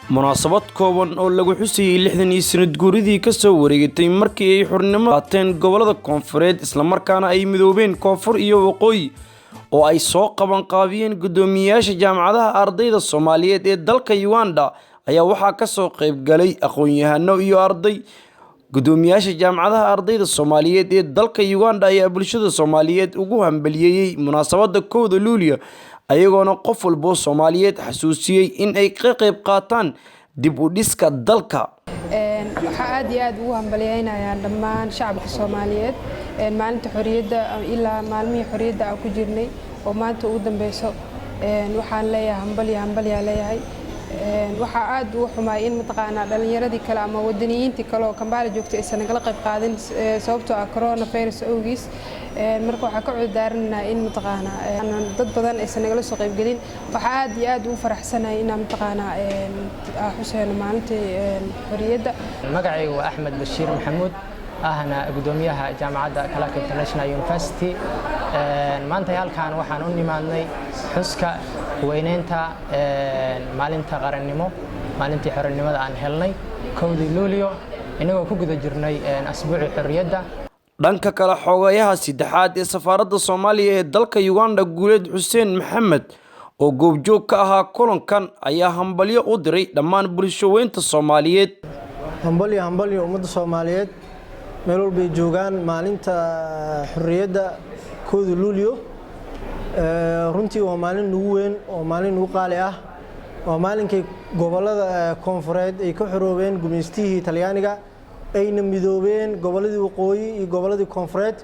munaasabad kooban oo lagu xusayay 60 sanad guuridii ka soo wareegtay markii ay xornimo qaateen gobolada koonfureed isla markaana ay midoobeen koonfur iyo waqooyi oo ay soo qaban qaabiyeen gudoomiyaasha jaamacadaha ardayda Soomaaliyeed ee dalka Uganda ayaa waxa ka soo qayb galay aqoon-yahano iyo arday gudoomiyaasha jaamacadaha ardayda Soomaaliyeed ee dalka Uganda ayaa bulshada Soomaaliyeed ugu hambalyeeyay munaasabada 1 Luulyo ayagoona qof walba Soomaaliyeed xasuusiyay in ay ka qayb qaataan dib u dhiska dalka waxa aad iyo aad ugu hambalyeynayaan dhammaan shacabka Soomaaliyeed maalinta xorriyadda ilaa maalmihii xorriyadda aan ku jirnay oo maanta ugu dambayso waxaan leeyahay hambalyo leeyahay waxa aad u xumaay in mataqaana dhalinyaradii kale ama wadaniyiintii kale oo Kampala joogtay aysan nagala qayb qaadin sababtoo ah coronavirus awgiis marka waxa ka cudurdaarnaa in mataqaana dad badan aysan nagala soo qayb galin waxa aad iyo aad u faraxsanahay in mataqaana xuseen maalintii xorriyadda magacaygu waa Axmed Bashiir Maxamuud ahna gudoomiyaha jaamacadda Clark International University maanta halkaan waxaan u nimaadnay xuska weyneynta maalinta qarannimo maalintii xornimada aan helnay 1 Luulyo inagoo ku guda jirnay asbuuci xorriyadda dhanka kala xogayaha saddexaad ee safaaradda Soomaaliya ee dalka Uganda Guuleed Xuseen Maxamed oo goobjoog ka ahaa kulankan ayaa hambalyo u diray dhammaan bulshooyinka Soomaaliyeed hambalyo ummadda Soomaaliyeed meel walba ay joogaan maalinta xorriyadda 1 Luulyo runtii waa maalin ugu weyn oo maalin ugu qaali ah waa maalinkii gobolada koonfureed ay ka xoroobeen gumeystihii Talyaaniga ayna midoobeen goboladii waqooyi iyo goboladii koonfureed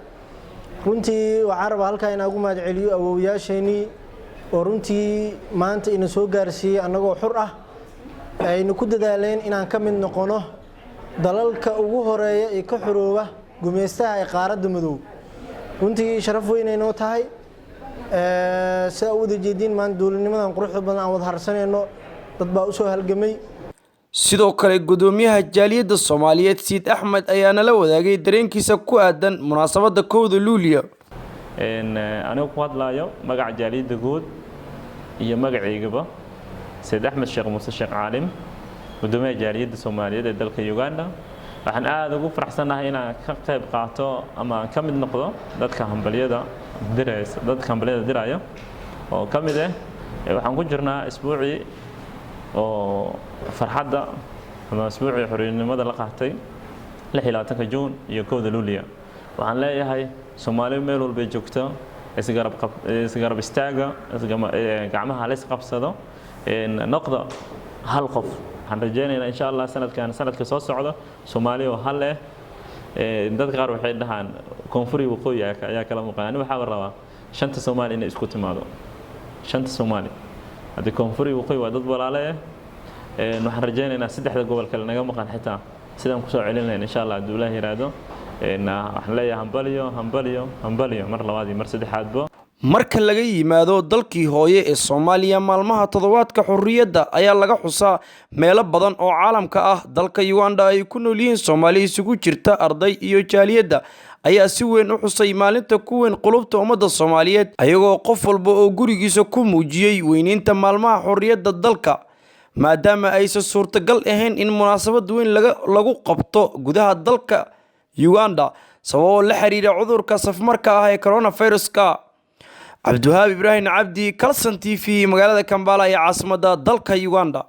runtii waxaan rabaa halkaa inaan ugu mahadceliyo awoowayaasheenii oo runtii maanta ina soo gaarsiiyay annagoo xur ah ayna ku dadaaleen inaan ka mid noqono dalalka ugu horeeya ee ka xorooba gumeystaha ee qaaradda madow runtii sharaf weyn ay noo tahay saa u wada jeedin maan dawladnimadan quruxda badan aan wada harsanayno dad baa u soo halgamay sidoo kale gudoomiyaha jaaliyadda Soomaaliyeed Siid Axmed ayaa nala wadaagay dareenkiisa ku aadan munaasabada 1 Luulyo anigu ku hadlayo magaca jaaliyadda guud iyo magaceygaba Siid Axmed Sheekh Muuse Sheekh Caalim gudoomiyaha jaaliyadda Soomaaliyeed ee dalka Uganda waxaan aad ugu faraxsanahay inaan ka qayb qaato ama ka mid noqdo dadka hambaliyada diraya oo ka mid ah waxaan ku jirnaa isbuuci oo farxadda ama isbuuci xorriyadnimada la qaatay 26 Juun iyo 1 Luulyo waxaan leeyahay Soomaaliya meel walba joogto isgarab istaaga gacmaha la isqabsado noqdo hal qof waxaan rajaynaynaa insha Allah sanadka soo socdo Soomaaliya hal leh dadka qaar waxay dhahaan koonfur iyo waqooyi ayaa kala muuqan waxa rabaa shanta Soomaali inay isku timaado shanta Soomaali hadii koonfur iyo waqooyi waa dad walaalo ah waxaan rajaynaynaa saddexda gobol kale naga maqan xitaa sidaan ku soo celinayna insha Allah haduu Ilaahay yiraahdo waxaan leeyahay hambalyo mar labaad iyo mar saddexaadba marka laga yimaado dalkii hooye ee Soomaaliya maalmaha toddobaadka xorriyadda ayaa laga xusaa meelo badan oo caalamka ah dalka Uganda ay ku nool yihiin Soomaali isugu jirta arday iyo jaaliyadda ayaa si weyn u xusay maalinta ku weyn qulubta ummadda Soomaaliyeed ayagoo qof walba oo gurigiisa ku muujiyay weyneynta maalmaha xorriyadda dalka maadaama aysan suurtagal ahayn in munaasabad weyn lagu qabto gudaha dalka Uganda sababo la xiriira cudurka safmarka ah ee coronavirus-ka Abduhaab Ibrahim Abdi Kalsan TV magaalada Kampala ee caasimadda dalka Uganda